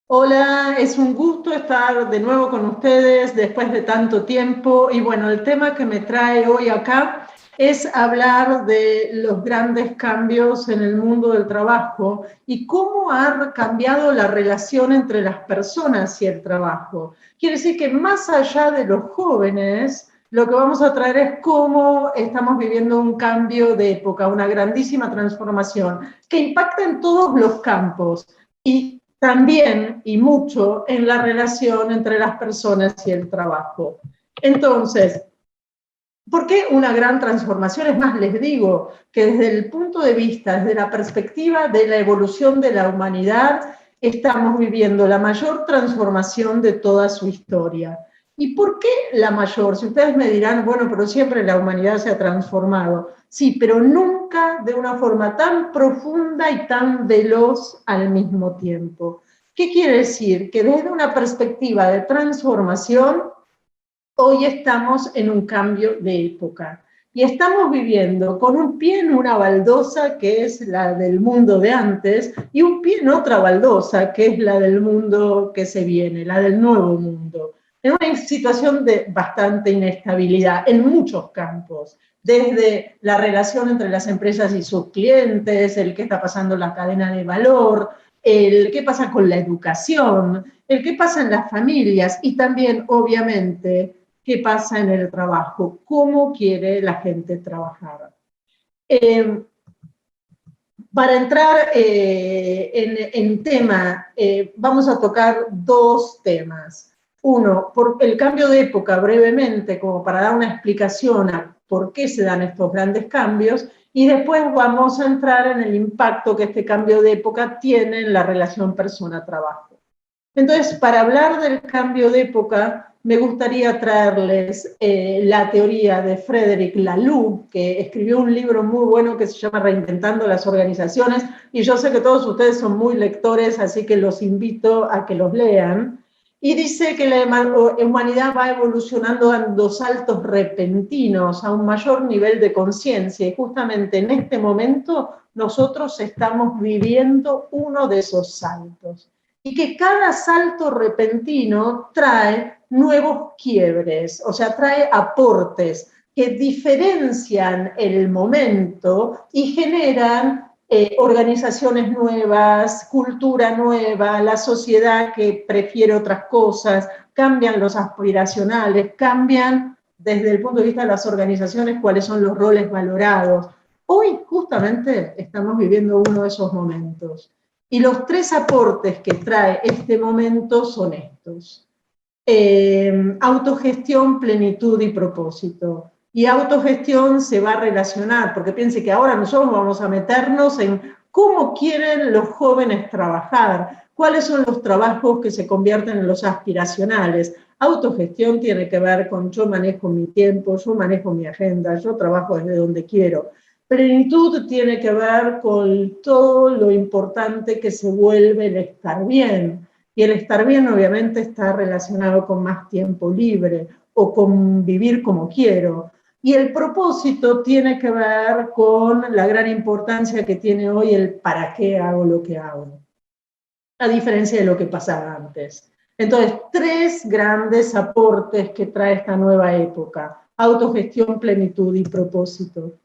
Hola, es un gusto estar de nuevo con ustedes después de tanto tiempo. Y bueno, el tema que me trae hoy acá es hablar de los grandes cambios en el mundo del trabajo y cómo ha cambiado la relación entre las personas y el trabajo. Quiere decir que más allá de los jóvenes, lo que vamos a traer es cómo estamos viviendo un cambio de época, una grandísima transformación que impacta en todos los campos. Y también y mucho en la relación entre las personas y el trabajo. Entonces, ¿por qué una gran transformación? Es más, les digo que desde el punto de vista, desde la perspectiva de la evolución de la humanidad, estamos viviendo la mayor transformación de toda su historia. ¿Y por qué la mayor? Si ustedes me dirán, bueno, pero siempre la humanidad se ha transformado. Sí, pero nunca de una forma tan profunda y tan veloz al mismo tiempo. ¿Qué quiere decir? Que desde una perspectiva de transformación, hoy estamos en un cambio de época y estamos viviendo con un pie en una baldosa que es la del mundo de antes y un pie en otra baldosa que es la del mundo que se viene, la del nuevo mundo. En una situación de bastante inestabilidad en muchos campos, desde la relación entre las empresas y sus clientes, el qué está pasando en la cadena de valor, el qué pasa con la educación, el qué pasa en las familias y también, obviamente, qué pasa en el trabajo, cómo quiere la gente trabajar. Eh, para entrar en tema, vamos a tocar dos temas. Uno, por el cambio de época brevemente, como para dar una explicación a por qué se dan estos grandes cambios, y después vamos a entrar en el impacto que este cambio de época tiene en la relación persona-trabajo. Entonces, para hablar del cambio de época, me gustaría traerles la teoría de Frederic Laloux, que escribió un libro muy bueno que se llama Reinventando las Organizaciones, y yo sé que todos ustedes son muy lectores, así que los invito a que los lean. Y dice que la humanidad va evolucionando dando saltos repentinos a un mayor nivel de conciencia, y justamente en este momento nosotros estamos viviendo uno de esos saltos y que cada salto repentino trae nuevos quiebres, o sea, trae aportes que diferencian el momento y generan organizaciones nuevas, cultura nueva, la sociedad que prefiere otras cosas, cambian los aspiracionales, cambian desde el punto de vista de las organizaciones cuáles son los roles valorados. Hoy justamente estamos viviendo uno de esos momentos. Y los tres aportes que trae este momento son estos. Autogestión, plenitud y propósito. Y autogestión se va a relacionar, porque piense que ahora nosotros vamos a meternos en cómo quieren los jóvenes trabajar, cuáles son los trabajos que se convierten en los aspiracionales. Autogestión tiene que ver con yo manejo mi tiempo, yo manejo mi agenda, yo trabajo desde donde quiero. Plenitud tiene que ver con todo lo importante que se vuelve el estar bien. Y el estar bien obviamente está relacionado con más tiempo libre o con vivir como quiero. Y el propósito tiene que ver con la gran importancia que tiene hoy el para qué hago lo que hago, a diferencia de lo que pasaba antes. Entonces, tres grandes aportes que trae esta nueva época: autogestión, plenitud y propósito.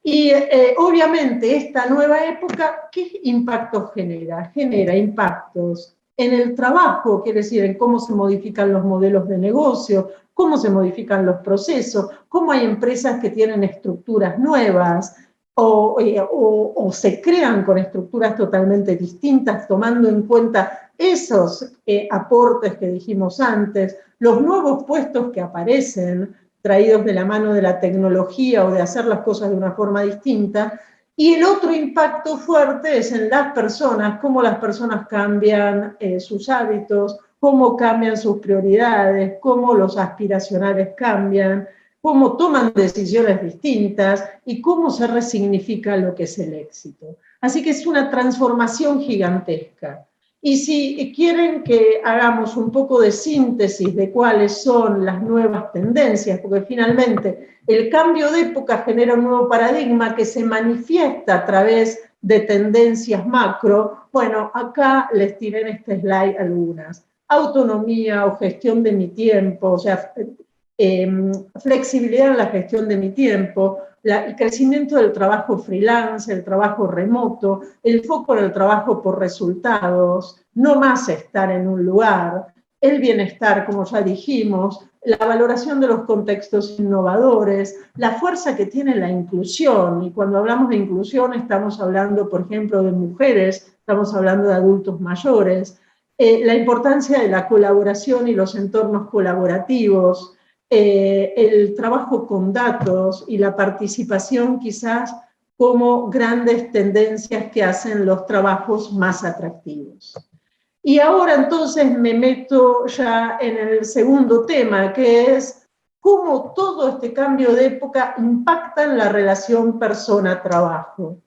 Y obviamente esta nueva época, ¿qué impactos genera? Genera impactos en el trabajo, quiere decir, en cómo se modifican los modelos de negocio, cómo se modifican los procesos, cómo hay empresas que tienen estructuras nuevas o se crean con estructuras totalmente distintas, tomando en cuenta esos aportes que dijimos antes, los nuevos puestos que aparecen, traídos de la mano de la tecnología o de hacer las cosas de una forma distinta. Y el otro impacto fuerte es en las personas, cómo las personas cambian sus hábitos, cómo cambian sus prioridades, cómo los aspiracionales cambian, cómo toman decisiones distintas y cómo se resignifica lo que es el éxito. Así que es una transformación gigantesca. Y si quieren que hagamos un poco de síntesis de cuáles son las nuevas tendencias, porque finalmente el cambio de época genera un nuevo paradigma que se manifiesta a través de tendencias macro. Bueno, acá les tiré en este slide algunas. Autonomía o gestión de mi tiempo, o sea, flexibilidad en la gestión de mi tiempo, el crecimiento del trabajo freelance, el trabajo remoto, el foco en el trabajo por resultados, no más estar en un lugar, el bienestar, como ya dijimos, la valoración de los contextos innovadores, la fuerza que tiene la inclusión, y cuando hablamos de inclusión estamos hablando, por ejemplo, de mujeres, estamos hablando de adultos mayores, la importancia de la colaboración y los entornos colaborativos, el trabajo con datos y la participación quizás como grandes tendencias que hacen los trabajos más atractivos. Y ahora entonces me meto ya en el segundo tema, que es cómo todo este cambio de época impacta en la relación persona-trabajo.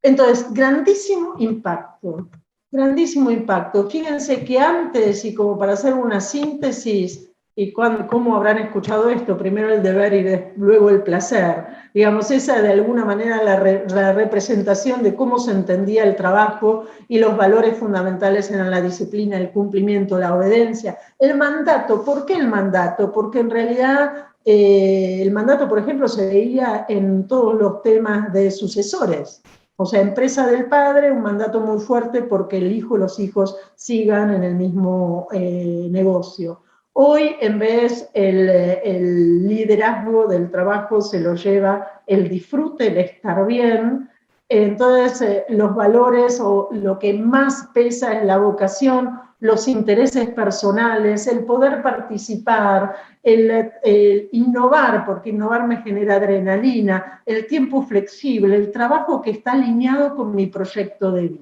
Entonces, grandísimo impacto. Grandísimo impacto. Fíjense que antes, y como para hacer una síntesis, y cómo habrán escuchado esto, primero el deber y luego el placer, digamos, esa de alguna manera la representación de cómo se entendía el trabajo y los valores fundamentales eran la disciplina, el cumplimiento, la obediencia. El mandato, ¿por qué el mandato? Porque en realidad el mandato, por ejemplo, se veía en todos los temas de sucesores. O sea, empresa del padre, un mandato muy fuerte porque el hijo y los hijos sigan en el mismo negocio. Hoy, en vez, el liderazgo del trabajo se lo lleva el disfrute, el estar bien. Entonces, los valores o lo que más pesa es la vocación, los intereses personales, el poder participar, el innovar, porque innovar me genera adrenalina, el tiempo flexible, el trabajo que está alineado con mi proyecto de vida.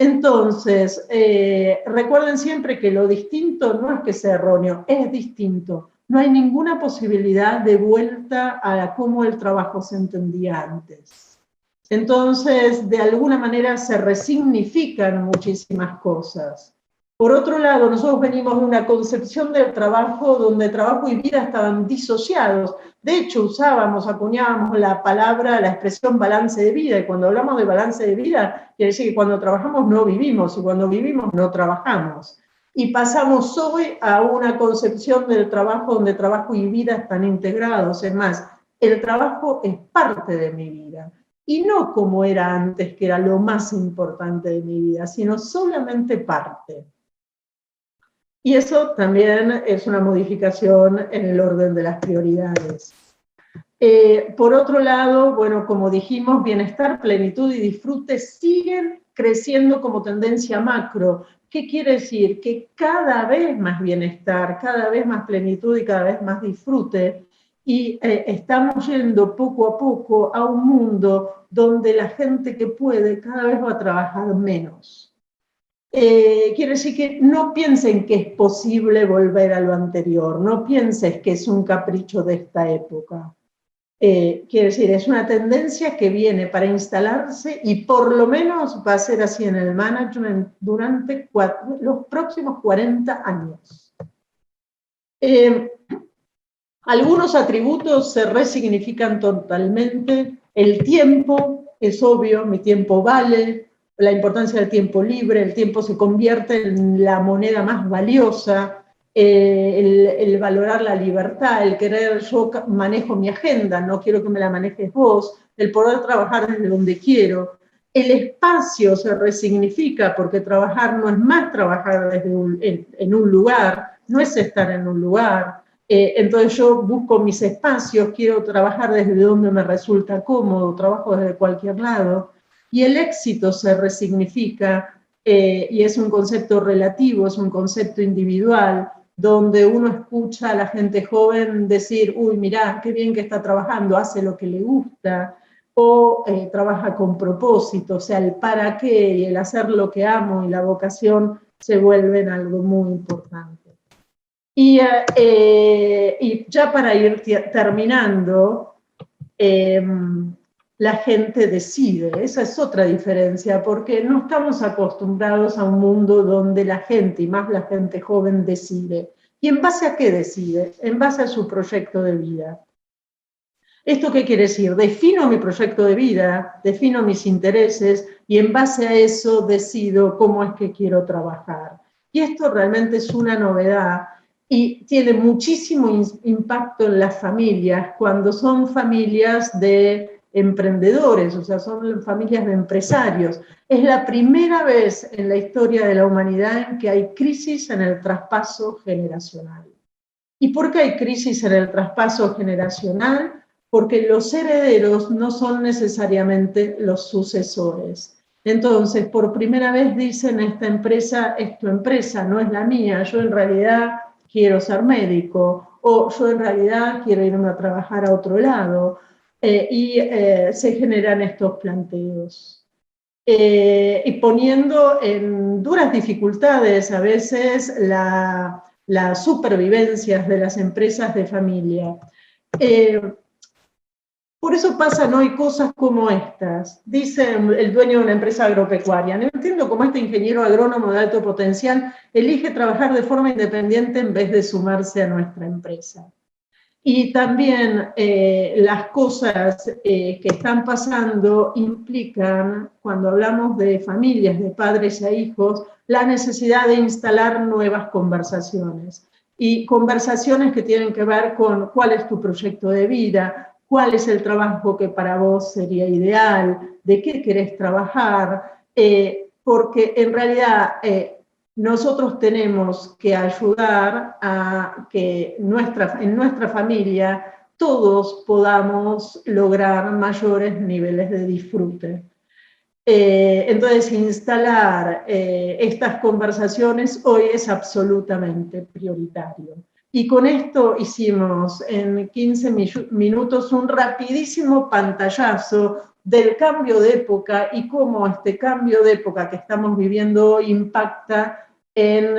Entonces, recuerden siempre que lo distinto no es que sea erróneo, es distinto. No hay ninguna posibilidad de vuelta a cómo el trabajo se entendía antes. Entonces, de alguna manera se resignifican muchísimas cosas. Por otro lado, nosotros venimos de una concepción del trabajo donde trabajo y vida estaban disociados. De hecho, acuñábamos la palabra, la expresión balance de vida, y cuando hablamos de balance de vida, quiere decir que cuando trabajamos no vivimos, y cuando vivimos no trabajamos. Y pasamos hoy a una concepción del trabajo donde trabajo y vida están integrados. Es más, el trabajo es parte de mi vida. Y no como era antes, que era lo más importante de mi vida, sino solamente parte. Y eso también es una modificación en el orden de las prioridades. Por otro lado, bueno, como dijimos, bienestar, plenitud y disfrute siguen creciendo como tendencia macro. ¿Qué quiere decir? Que cada vez más bienestar, cada vez más plenitud y cada vez más disfrute. Y estamos yendo poco a poco a un mundo donde la gente que puede cada vez va a trabajar menos. Quiere decir que no piensen que es posible volver a lo anterior, no pienses que es un capricho de esta época. Quiere decir, es una tendencia que viene para instalarse y por lo menos va a ser así en el management durante los próximos 40 años. Algunos atributos se resignifican totalmente. El tiempo, es obvio, mi tiempo vale. La importancia del tiempo libre, el tiempo se convierte en la moneda más valiosa, el valorar la libertad, el querer, yo manejo mi agenda, no quiero que me la manejes vos, el poder trabajar desde donde quiero. El espacio se resignifica porque trabajar no es más trabajar desde en un lugar, no es estar en un lugar. Entonces yo busco mis espacios, quiero trabajar desde donde me resulta cómodo, trabajo desde cualquier lado. Y el éxito se resignifica y es un concepto relativo, es un concepto individual, donde uno escucha a la gente joven decir, uy, mirá, qué bien que está trabajando, hace lo que le gusta, o trabaja con propósito, o sea, el para qué y el hacer lo que amo y la vocación se vuelven algo muy importante. Y ya para ir terminando, la gente decide. Esa es otra diferencia, porque no estamos acostumbrados a un mundo donde la gente, y más la gente joven, decide. ¿Y en base a qué decide? En base a su proyecto de vida. ¿Esto qué quiere decir? Defino mi proyecto de vida, defino mis intereses y en base a eso decido cómo es que quiero trabajar. Y esto realmente es una novedad y tiene muchísimo impacto en las familias cuando son familias de emprendedores, o sea, son familias de empresarios. Es la primera vez en la historia de la humanidad en que hay crisis en el traspaso generacional. ¿Y por qué hay crisis en el traspaso generacional? Porque los herederos no son necesariamente los sucesores. Entonces, por primera vez dicen, esta empresa es tu empresa, no es la mía, yo en realidad quiero ser médico, o yo en realidad quiero irme a trabajar a otro lado, se generan estos planteos. Y poniendo en duras dificultades a veces las supervivencias de las empresas de familia. Por eso pasan hoy cosas como estas. Dice el dueño de una empresa agropecuaria, no entiendo cómo este ingeniero agrónomo de alto potencial elige trabajar de forma independiente en vez de sumarse a nuestra empresa. Y también las cosas que están pasando implican, cuando hablamos de familias, de padres e hijos, la necesidad de instalar nuevas conversaciones. Y conversaciones que tienen que ver con cuál es tu proyecto de vida, cuál es el trabajo que para vos sería ideal, de qué querés trabajar, porque en realidad nosotros tenemos que ayudar a que en nuestra familia todos podamos lograr mayores niveles de disfrute. Entonces, instalar estas conversaciones hoy es absolutamente prioritario. Y con esto hicimos en 15 minutos un rapidísimo pantallazo del cambio de época y cómo este cambio de época que estamos viviendo hoy impacta en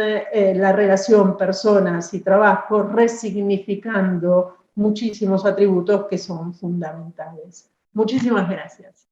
la relación personas y trabajo, resignificando muchísimos atributos que son fundamentales. Muchísimas gracias.